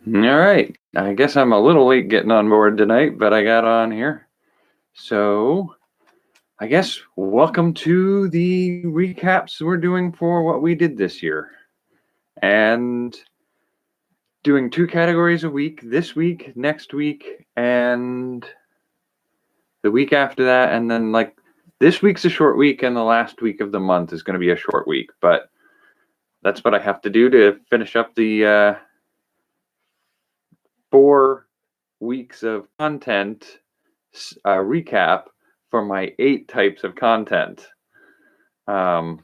All right. I guess I'm a little late getting on board tonight, but I got on here. So, I guess welcome to the recaps we're doing for what we did this year. And doing 2 categories a week, this week, next week, and the week after that. And then, this week's a short week, and the last week of the month is going to be a short week. But that's what I have to do to finish up the 4 weeks of content recap for my 8 types of content. So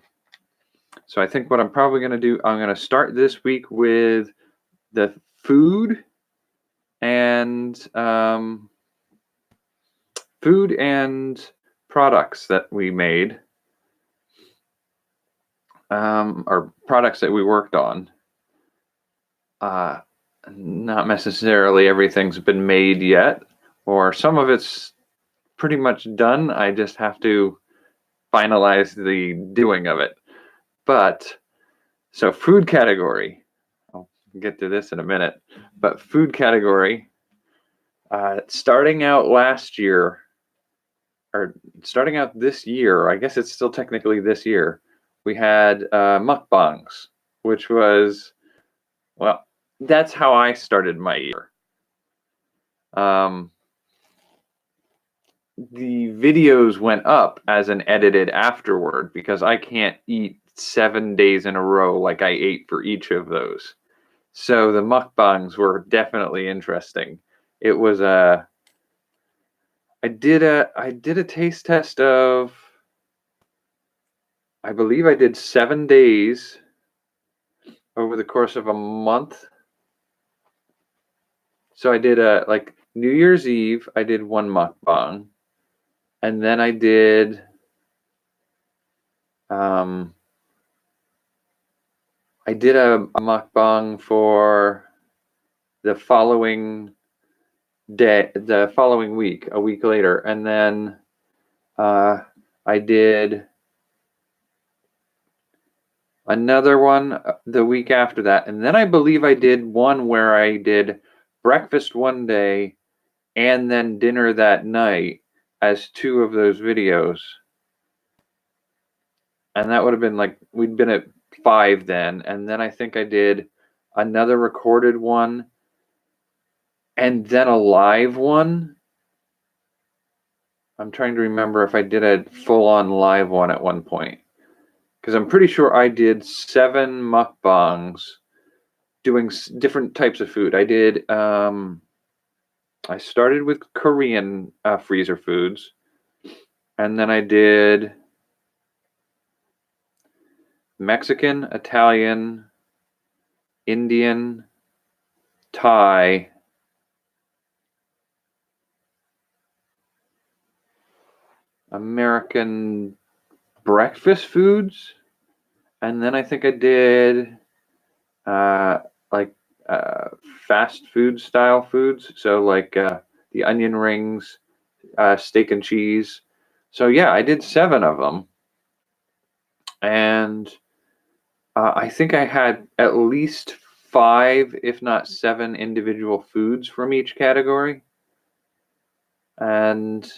I think what I'm probably going to do, I'm going to start this week with the food and products that we made, or products that we worked on. Not necessarily everything's been made yet, or some of it's pretty much done. I just have to finalize the doing of it. But so food category, I'll get to this in a minute, but food category, starting out last year, or starting out this year, I guess it's still technically this year, we had mukbangs, which was, well, that's how I started my year. The videos went up as an edited afterward because I can't eat 7 days in a row like I ate for each of those. So the mukbangs were definitely interesting. It was I did a taste test of, I believe I did 7 days over the course of a month. So I did like New Year's Eve, I did one mukbang, and then I did a mukbang for the following day, the following week, a week later, and then I did another one the week after that, and then I believe I did one where I did breakfast one day and then dinner that night as 2 of those videos. And that would have been like, we'd been at 5 then, and then I think I did another recorded one and then a live one. I'm trying to remember if I did a full-on live one at one point, because I'm pretty sure I did 7 mukbangs doing different types of food. I did, I started with Korean freezer foods, and then I did Mexican, Italian, Indian, Thai, American breakfast foods, and then I think I did fast food style foods, so like the onion rings, steak and cheese. So yeah, I did 7 of them, and I think I had at least 5, if not 7, individual foods from each category. And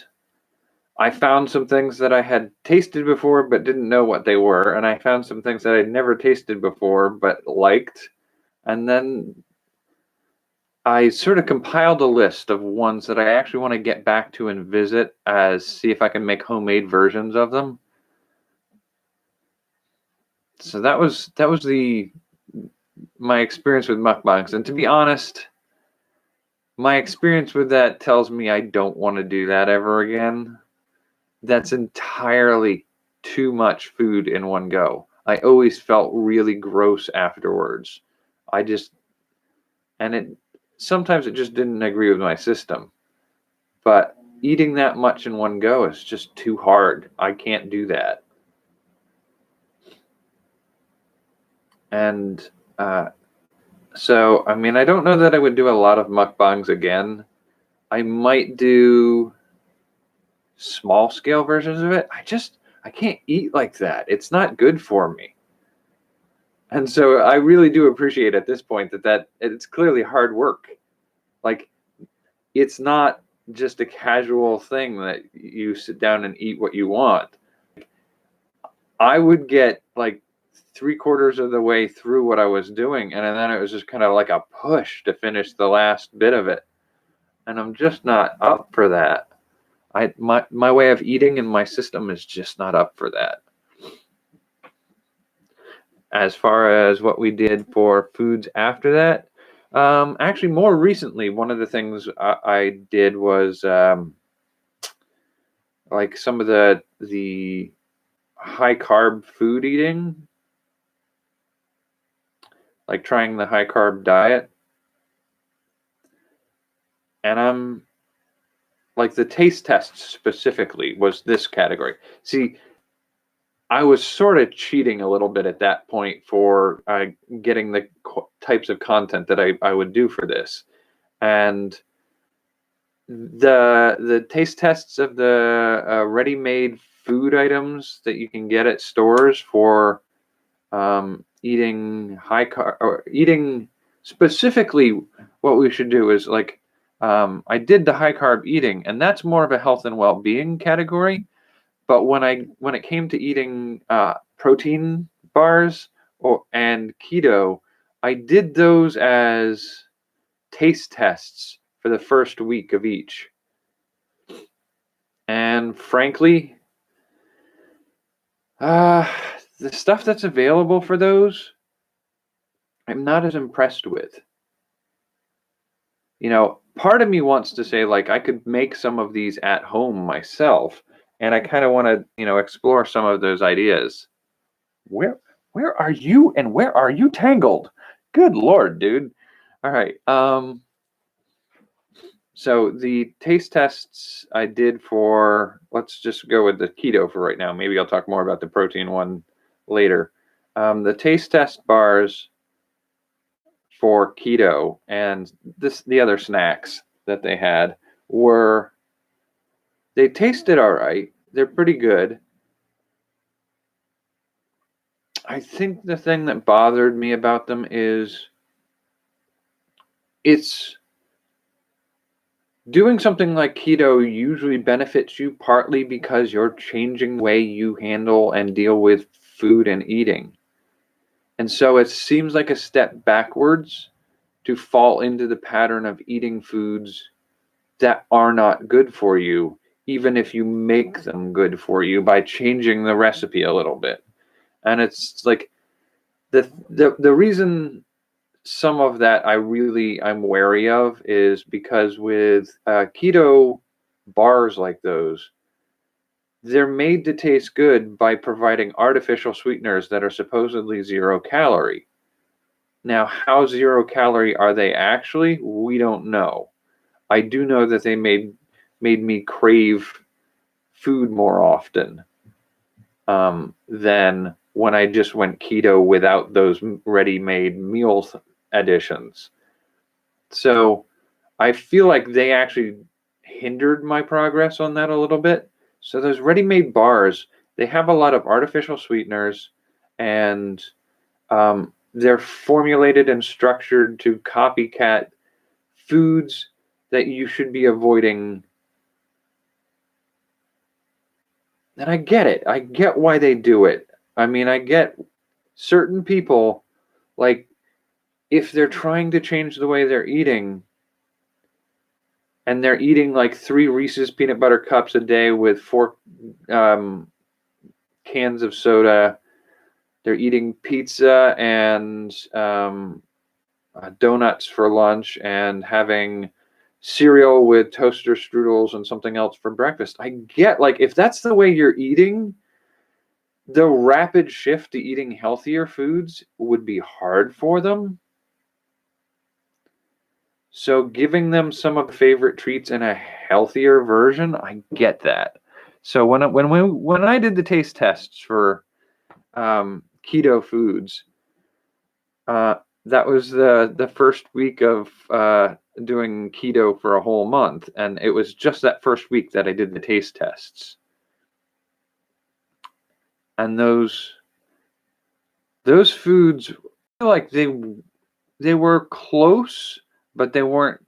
I found some things that I had tasted before but didn't know what they were, and I found some things that I'd never tasted before but liked. And then I sort of compiled a list of ones that I actually want to get back to and visit, as see if I can make homemade versions of them. So that was my experience with mukbangs, and to be honest, my experience with that tells me I don't want to do that ever again. That's entirely too much food in one go. I always felt really gross afterwards. Sometimes it just didn't agree with my system. But eating that much in one go is just too hard. I can't do that. And so, I mean, I don't know that I would do a lot of mukbangs again. I might do small scale versions of it. I can't eat like that. It's not good for me. And so I really do appreciate at this point that it's clearly hard work. Like, it's not just a casual thing that you sit down and eat what you want. I would get like 3/4 of the way through what I was doing, and then it was just kind of like a push to finish the last bit of it. And I'm just not up for that. My way of eating and my system is just not up for that. As far as what we did for foods after that, actually more recently, one of the things I did was like some of the high carb food eating, like trying the high carb diet. And I'm like, the taste test specifically was this category. See, I was sort of cheating a little bit at that point for getting the types of content that I would do for this. And the taste tests of the ready-made food items that you can get at stores for eating high carb, or eating specifically, what we should do is like, I did the high carb eating, and that's more of a health and well-being category. But when it came to eating protein bars and keto, I did those as taste tests for the first week of each. And frankly, the stuff that's available for those, I'm not as impressed with. You know, part of me wants to say, like, I could make some of these at home myself, and I kind of want to, explore some of those ideas. Where are you, and where are you tangled? Good Lord, dude. All right. So the taste tests I did for, let's just go with the keto for right now. Maybe I'll talk more about the protein one later. The taste test bars for keto and the other snacks that they had they tasted all right. They're pretty good. I think the thing that bothered me about them is it's doing something like keto usually benefits you partly because you're changing the way you handle and deal with food and eating. And so it seems like a step backwards to fall into the pattern of eating foods that are not good for you, even if you make them good for you by changing the recipe a little bit. And it's like the reason some of that I'm wary of is because with keto bars like those, they're made to taste good by providing artificial sweeteners that are supposedly 0 calorie. Now, how 0 calorie are they actually? We don't know. I do know that they made me crave food more often than when I just went keto without those ready-made meal additions. So I feel like they actually hindered my progress on that a little bit. So those ready-made bars, they have a lot of artificial sweeteners, and they're formulated and structured to copycat foods that you should be avoiding. And I get it. I get why they do it. I mean, I get certain people, like, if they're trying to change the way they're eating, and they're eating like 3 Reese's peanut butter cups a day with 4 cans of soda, they're eating pizza and donuts for lunch, and having cereal with toaster strudels and something else for breakfast. I get, like, if that's the way you're eating, the rapid shift to eating healthier foods would be hard for them. So giving them some of the favorite treats in a healthier version, I get that. So when I did the taste tests for keto foods, that was the first week of doing keto for a whole month, and it was just that first week that I did the taste tests. And those those foods, I feel like they were close, but they weren't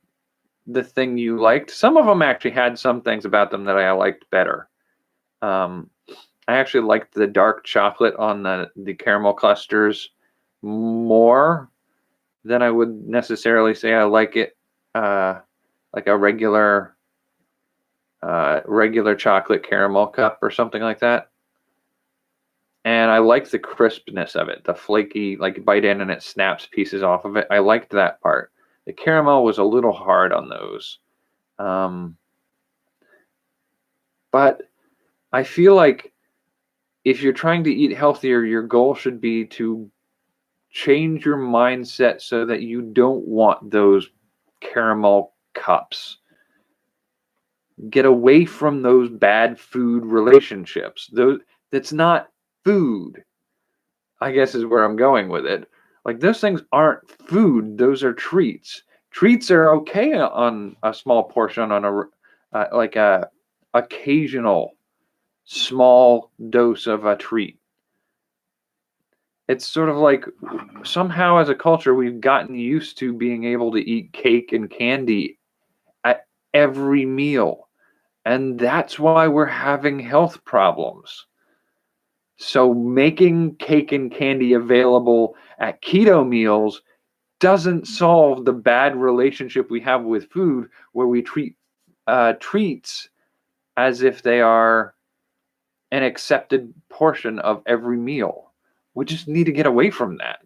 the thing you liked. Some of them actually had some things about them that I liked better. Um, I actually liked the dark chocolate on the caramel clusters more than I would necessarily say I like it, like a regular chocolate caramel cup or something like that. And I liked the crispness of it, the flaky, like you bite in and it snaps pieces off of it. I liked that part. The caramel was a little hard on those. Um, but I feel like if you're trying to eat healthier, your goal should be to change your mindset so that you don't want those caramel cups. Get away from those bad food relationships. That's not food, I guess is where I'm going with it. Like those things aren't food, those are treats. Treats are okay on a small portion on like a occasional small dose of a treat. It's sort of like somehow as a culture we've gotten used to being able to eat cake and candy at every meal. And that's why we're having health problems. So making cake and candy available at keto meals doesn't solve the bad relationship we have with food where we treat treats as if they are an accepted portion of every meal. We just need to get away from that.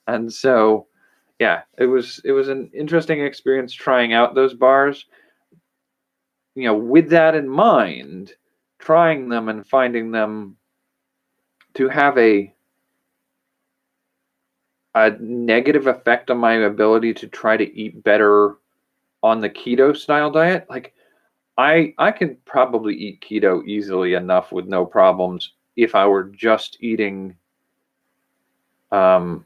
And so, yeah, it was an interesting experience trying out those bars. With that in mind, trying them and finding them to have a negative effect on my ability to try to eat better on the keto style diet. Like I could probably eat keto easily enough with no problems if I were just eating um,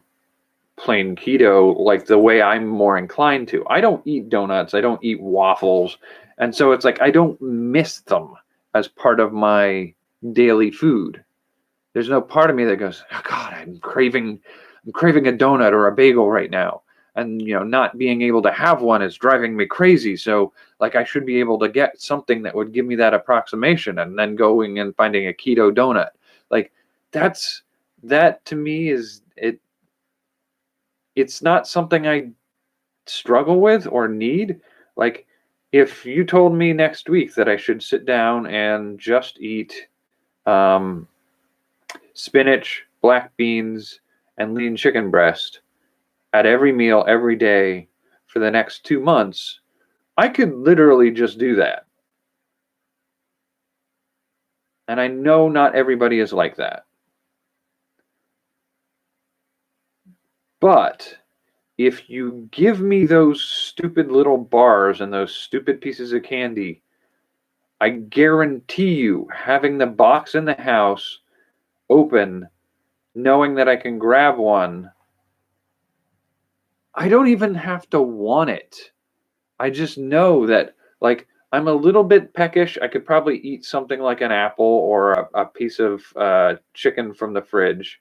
plain keto, like the way I'm more inclined to. I don't eat donuts, I don't eat waffles, and so it's like I don't miss them as part of my daily food. There's no part of me that goes, oh God, I'm craving a donut or a bagel right now. And not being able to have one is driving me crazy. So like I should be able to get something that would give me that approximation and then going and finding a keto donut. Like that to me it's not something I struggle with or need. Like if you told me next week that I should sit down and just eat um, spinach, black beans, and lean chicken breast at every meal every day for the next 2 months, I could literally just do that. And I know not everybody is like that. But if you give me those stupid little bars and those stupid pieces of candy, I guarantee you having the box in the house open, knowing that I can grab one, I don't even have to want it. I just know that, like, I'm a little bit peckish. I could probably eat something like an apple or a piece of chicken from the fridge.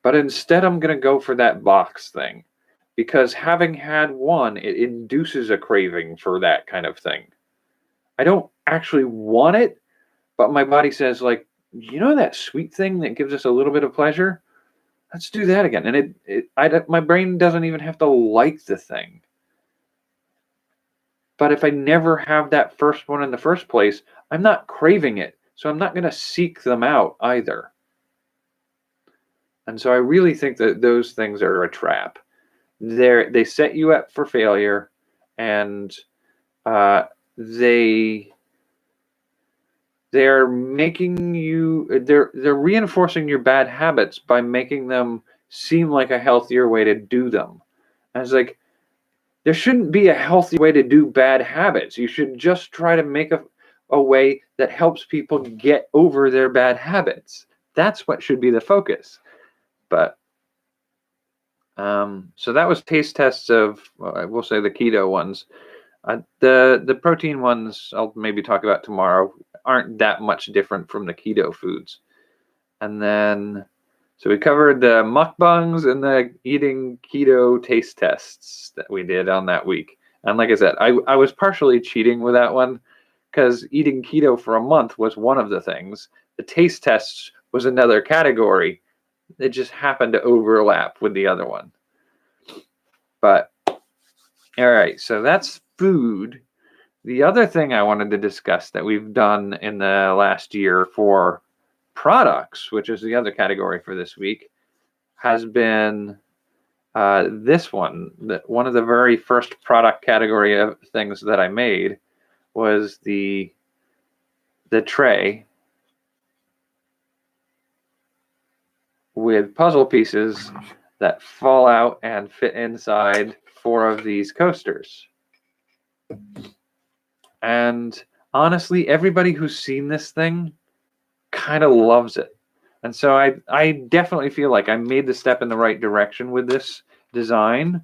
But instead, I'm going to go for that box thing because having had one, it induces a craving for that kind of thing. I don't actually want it, but my body says, like, that sweet thing that gives us a little bit of pleasure? Let's do that again. And my brain doesn't even have to like the thing. But if I never have that first one in the first place, I'm not craving it. So I'm not going to seek them out either. And so I really think that those things are a trap. They set you up for failure, and they're making you they're reinforcing your bad habits by making them seem like a healthier way to do them. And it's like there shouldn't be a healthy way to do bad habits. You should just try to make a way that helps people get over their bad habits. That's what should be the focus. But so that was taste tests of, well, I will say the keto ones. The protein ones I'll maybe talk about tomorrow aren't that much different from the keto foods. And then So we covered the mukbangs and the eating keto taste tests that we did on that week. And like I said, I was partially cheating with that one because eating keto for a month was one of the things. The taste tests was another category. It just happened to overlap with the other one. But all right, so that's food. The other thing I wanted to discuss that we've done in the last year for products, which is the other category for this week, has been this one. One of the very first product category of things that I made was the tray with puzzle pieces that fall out and fit inside 4 of these coasters. And honestly, everybody who's seen this thing kind of loves it. And so I definitely feel like I made the step in the right direction with this design.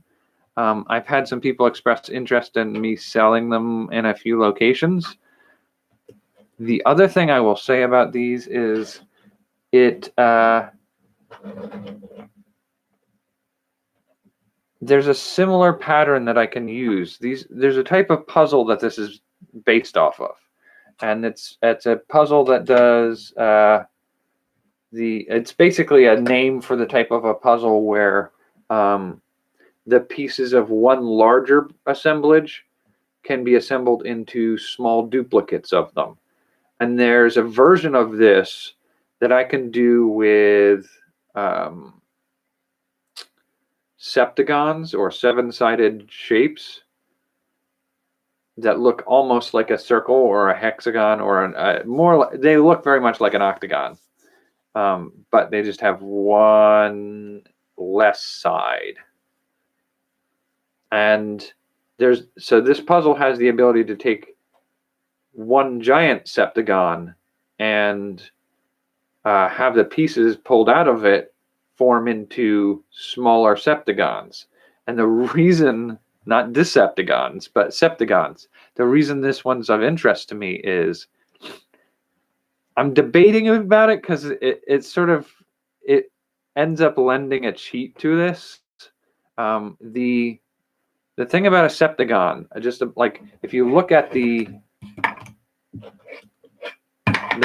I've had some people express interest in me selling them in a few locations. The other thing I will say about these is there's a similar pattern that I can use. There's a type of puzzle that this is based off of, and it's a puzzle that does it's basically a name for the type of a puzzle where the pieces of one larger assemblage can be assembled into small duplicates of them. And there's a version of this that I can do with septagons or 7-sided shapes that look almost like a circle or a hexagon or they look very much like an octagon, but they just have one less side. And so this puzzle has the ability to take one giant septagon and have the pieces pulled out of it form into smaller septagons. And the reason, not decepticons, but septagons, the reason this one's of interest to me is I'm debating about it because it ends up lending a cheat to this. The thing about a septagon, like if you look at the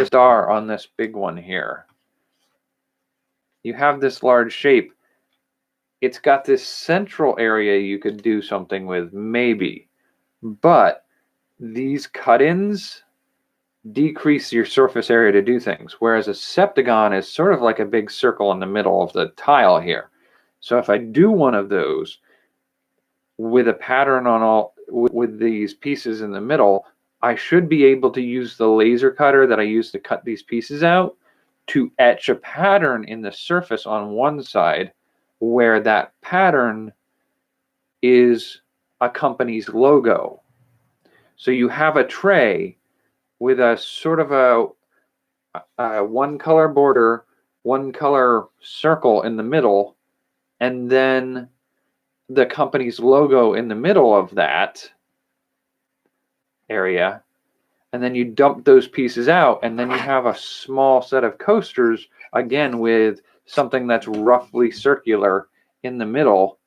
star on this big one here, you have this large shape. It's got this central area you could do something with, maybe, but these cut-ins decrease your surface area to do things, whereas a septagon is sort of like a big circle in the middle of the tile here. So if I do one of those with a pattern on with these pieces in the middle, I should be able to use the laser cutter that I use to cut these pieces out to etch a pattern in the surface on one side where that pattern is a company's logo. So you have a tray with a sort of a one color border, one color circle in the middle, and then the company's logo in the middle of that area. And then you dump those pieces out, and then you have a small set of coasters, again, with something that's roughly circular in the middle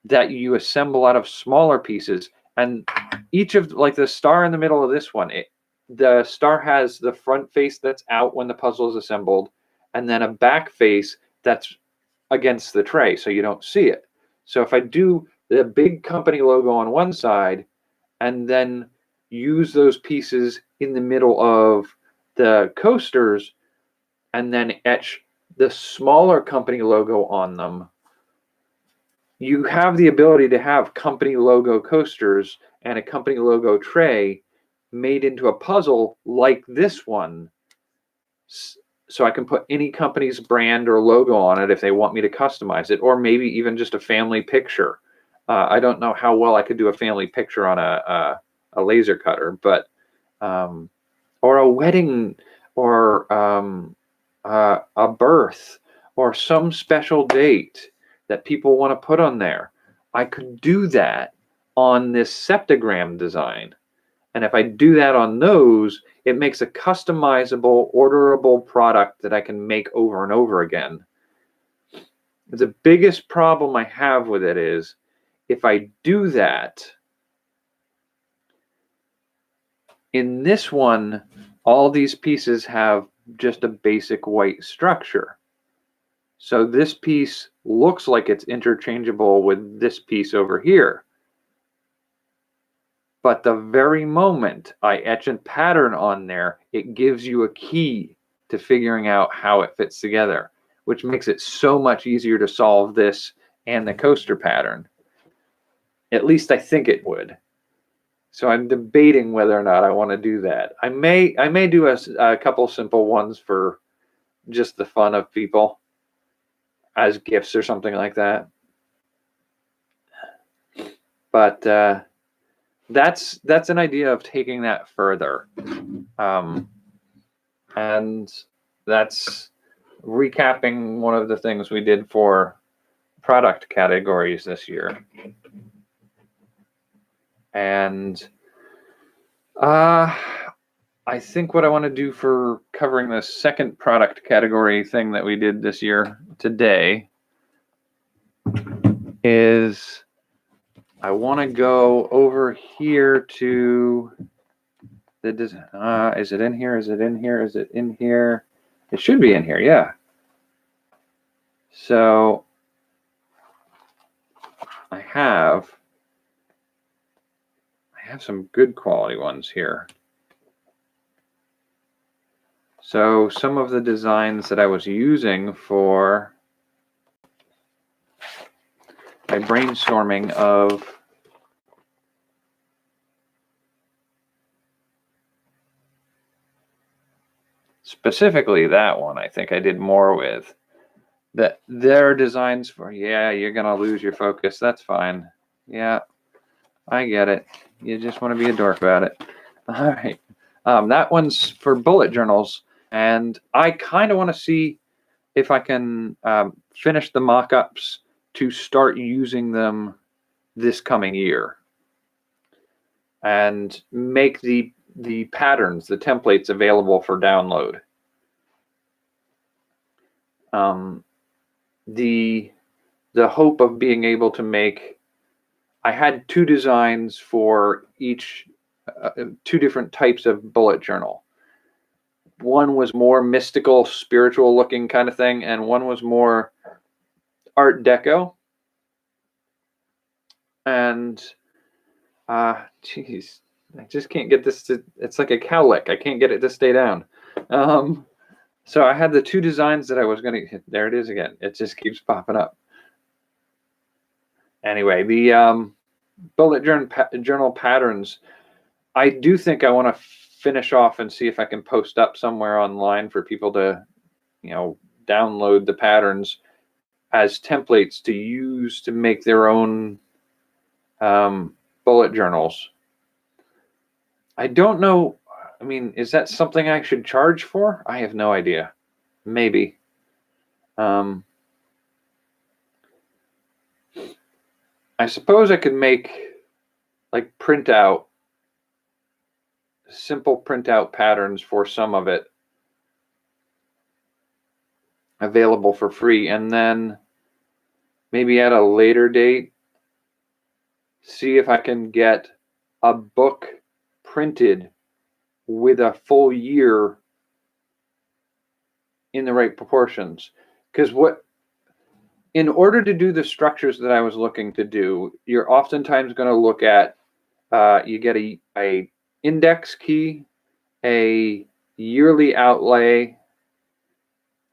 that you assemble out of smaller pieces. And each of, like the star in the middle of this one, the star has the front face that's out when the puzzle is assembled, and then a back face that's against the tray, so you don't see it. So if I do the big company logo on one side and then use those pieces in the middle of the coasters and then etch the smaller company logo on them, you have the ability to have company logo coasters and a company logo tray made into a puzzle like this one. So I can put any company's brand or logo on it if they want me to customize it, or maybe even just a family picture. I don't know how well I could do a family picture on a laser cutter, but or a wedding, or a birth, or some special date that people want to put on there. I could do that on this septagram design. And if I do that on those, it makes a customizable, orderable product that I can make over and over again. The biggest problem I have with it is if I do that, in this one, all these pieces have just a basic white structure. So this piece looks like it's interchangeable with this piece over here. But the very moment I etch a pattern on there, it gives you a key to figuring out how it fits together, which makes it so much easier to solve this and the coaster pattern. At least I think it would. So I'm debating whether or not I want to do that. I may do a couple simple ones for just the fun of people as gifts or something like that. But that's an idea of taking that further. And that's recapping one of the things we did for product categories this year. And I think what I want to do for covering the second product category thing that we did this year today is I want to go over here to the is it in here? Is it in here? Is it in here? It should be in here, yeah. So I have some good quality ones here. So some of the designs that I was using for my brainstorming of specifically that one, I think I did more with. That their designs for, yeah, you're gonna lose your focus. That's fine. Yeah, I get it. You just want to be a dork about it. All right. That one's for bullet journals, and I kind of want to see if I can finish the mock-ups to start using them this coming year and make the patterns, the templates available for download. The hope of being able to make, I had two designs for each, two different types of bullet journal. One was more mystical, spiritual looking kind of thing, and one was more Art Deco. And geez, I just can't get this to, it's like a cowlick. I can't get it to stay down. So I had the two designs that I was going to, there it is again. It just keeps popping up. Anyway, the bullet journal patterns, I do think I want to finish off and see if I can post up somewhere online for people to, you know, download the patterns as templates to use to make their own bullet journals. I don't know. I mean, is that something I should charge for? I have no idea. Maybe. I suppose I could make like simple printout patterns for some of it available for free, and then maybe at a later date see if I can get a book printed with a full year in the right proportions. Because in order to do the structures that I was looking to do, you're oftentimes going to look at, you get a index key, a yearly outlay,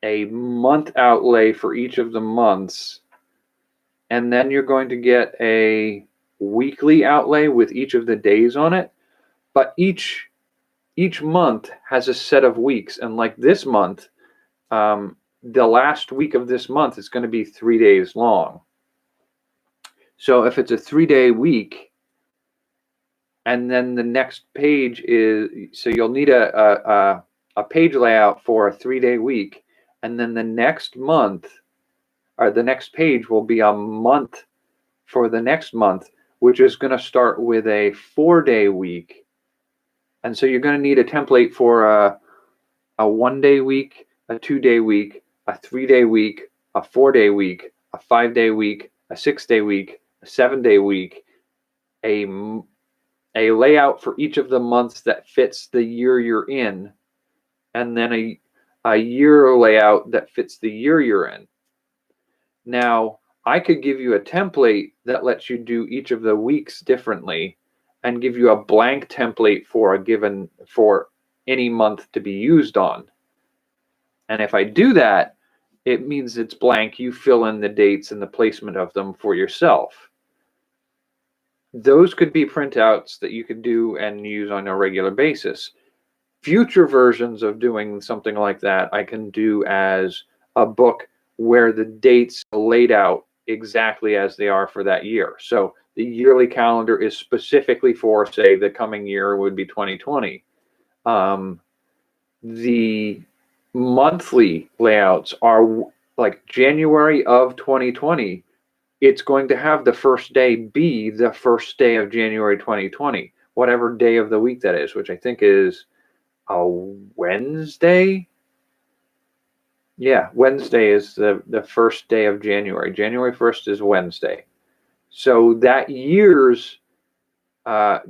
a month outlay for each of the months, and then you're going to get a weekly outlay with each of the days on it. But each month has a set of weeks, and like this month, the last week of this month is going to be 3 days long. So if it's a 3-day week, and then the next page is, so you'll need a page layout for a 3-day week, and then the next month, or the next page will be a month for the next month, which is going to start with a 4-day week. And so you're going to need a template for a 1-day week, a 2-day week, a 3-day week, a 4-day week, a 5-day week, a 6-day week, a 7-day week, a layout for each of the months that fits the year you're in, and then a year layout that fits the year you're in. Now, I could give you a template that lets you do each of the weeks differently and give you a blank template for any month to be used on. And if I do that, it means it's blank. You fill in the dates and the placement of them for yourself. Those could be printouts that you could do and use on a regular basis. Future versions of doing something like that, I can do as a book where the dates are laid out exactly as they are for that year. So the yearly calendar is specifically for, say, the coming year would be 2020. The monthly layouts are like January of 2020. It's going to have the first day be the first day of January 2020, whatever day of the week that is, which I think is a Wednesday. Yeah, Wednesday is the first day of January. January 1st is Wednesday. So that year's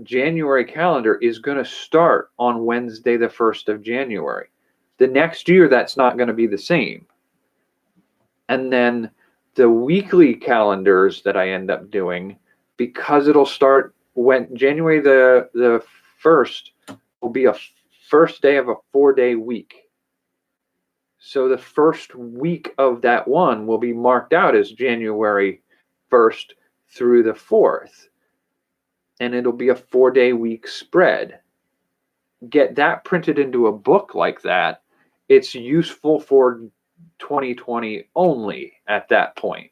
January calendar is going to start on Wednesday, the 1st of January. The next year, that's not going to be the same. And then the weekly calendars that I end up doing, because it'll start when January the 1st will be a first day of a 4-day week. So the first week of that one will be marked out as January 1st through the 4th. And it'll be a 4-day week spread. Get that printed into a book like that. It's useful for 2020 only at that point,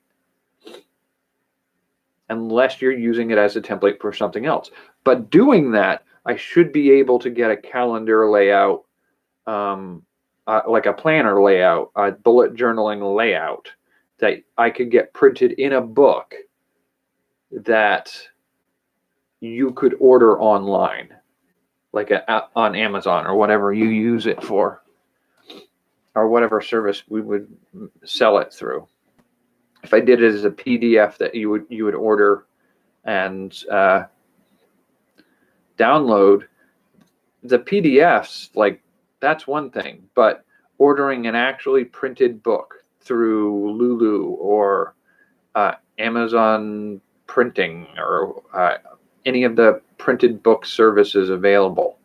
unless you're using it as a template for something else. But doing that, I should be able to get a calendar layout, like a planner layout, a bullet journaling layout that I could get printed in a book that you could order online, like on Amazon or whatever you use it for, or whatever service we would sell it through. If I did it as a PDF that you would order and download, the PDFs, like, that's one thing, but ordering an actually printed book through Lulu or Amazon Printing or any of the printed book services available,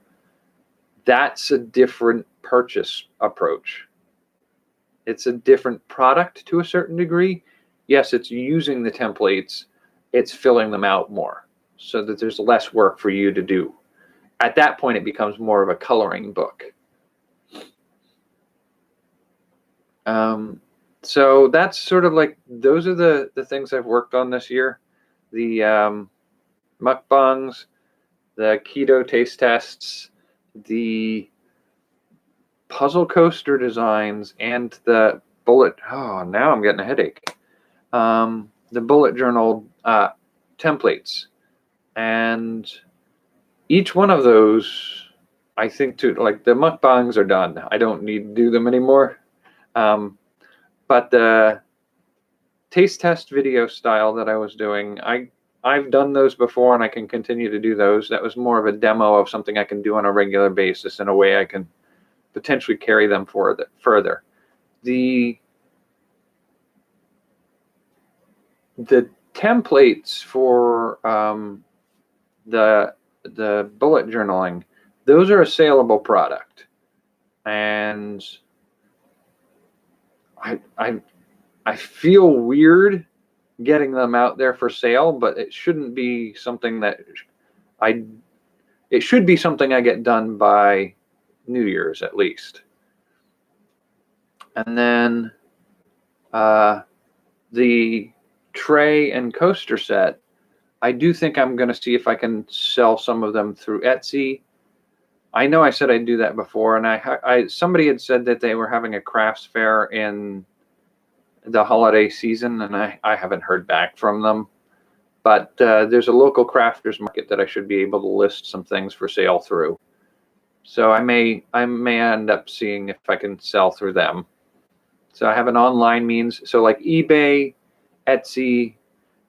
that's a different purchase approach. It's a different product to a certain degree. Yes, it's using the templates, it's filling them out more so that there's less work for you to do. At that point, it becomes more of a coloring book. So that's sort of like, those are the things I've worked on this year. The mukbangs, the keto taste tests, the puzzle coaster designs, and the bullet, now I'm getting a headache. The bullet journal templates. And each one of those, I think, like the mukbangs are done. I don't need to do them anymore. But the taste test video style that I was doing, I've done those before and I can continue to do those. That was more of a demo of something I can do on a regular basis in a way I can potentially carry them further. The templates for the bullet journaling, those are a saleable product, and I feel weird getting them out there for sale, but it shouldn't be something that it should be something I get done by New Year's at least. And then the tray and coaster set, I do think I'm going to see if I can sell some of them through Etsy. I know I said I'd do that before, and somebody had said that they were having a crafts fair in the holiday season, and I haven't heard back from them. But there's a local crafters market that I should be able to list some things for sale through. So I may end up seeing if I can sell through them. So I have an online means. So like eBay Etsy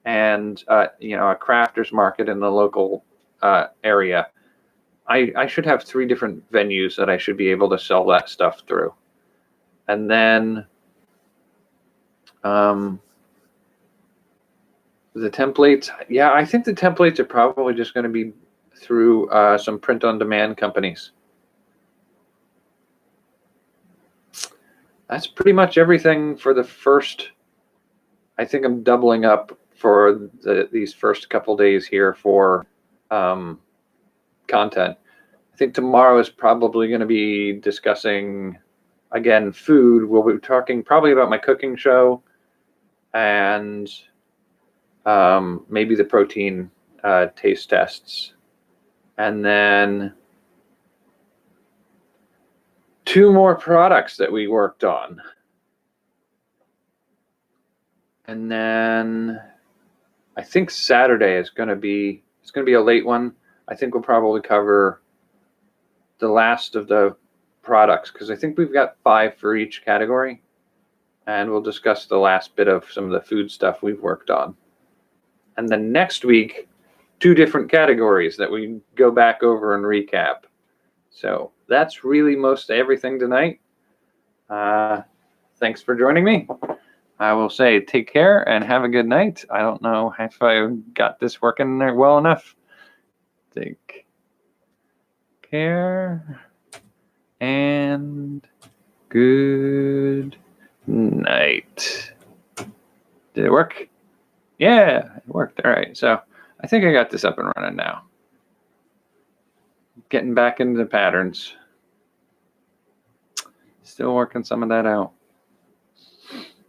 and a crafters market in the local area. I should have 3 different venues that I should be able to sell that stuff through. And then the templates, yeah, I think the templates are probably just going to be through some print-on-demand companies. That's pretty much everything for the first. I think I'm doubling up for these first couple days here for content. I think tomorrow is probably going to be discussing, again, food. We'll be talking probably about my cooking show and maybe the protein taste tests. And then 2 more products that we worked on. And then I think Saturday is going to be, it's going to be a late one. I think we'll probably cover the last of the products because I think we've got 5 for each category. And we'll discuss the last bit of some of the food stuff we've worked on. And then next week, 2 different categories that we go back over and recap. So that's really most everything tonight. Thanks for joining me. I will say take care and have a good night. I don't know if I got this working there well enough. Take care and good night. Did it work? Yeah, it worked. All right. So I think I got this up and running now. Getting back into the patterns. Still working some of that out.